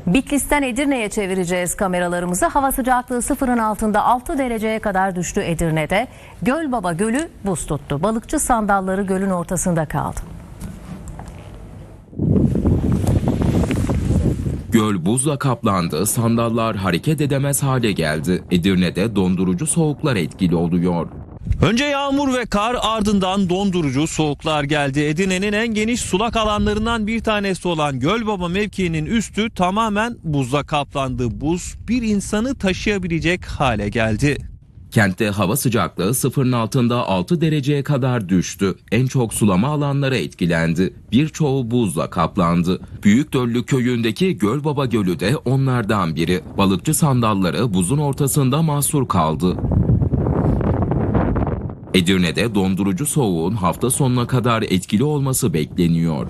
Bitlis'ten Edirne'ye çevireceğiz kameralarımızı. Hava sıcaklığı sıfırın altında 6 dereceye kadar düştü Edirne'de. Gölbaba Gölü buz tuttu. Balıkçı sandalları gölün ortasında kaldı. Göl buzla kaplandı, sandallar hareket edemez hale geldi. Edirne'de dondurucu soğuklar etkili oluyor. Önce yağmur ve kar, ardından dondurucu soğuklar geldi. Edirne'nin en geniş sulak alanlarından bir tanesi olan Gölbaba mevkiinin üstü tamamen buzla kaplandı. Buz bir insanı taşıyabilecek hale geldi. Kentte hava sıcaklığı sıfırın altında 6 dereceye kadar düştü. En çok sulama alanları etkilendi. Birçoğu buzla kaplandı. Büyükdöllü köyündeki Gölbaba Gölü de onlardan biri. Balıkçı sandalları buzun ortasında mahsur kaldı. Edirne'de dondurucu soğuğun hafta sonuna kadar etkili olması bekleniyor.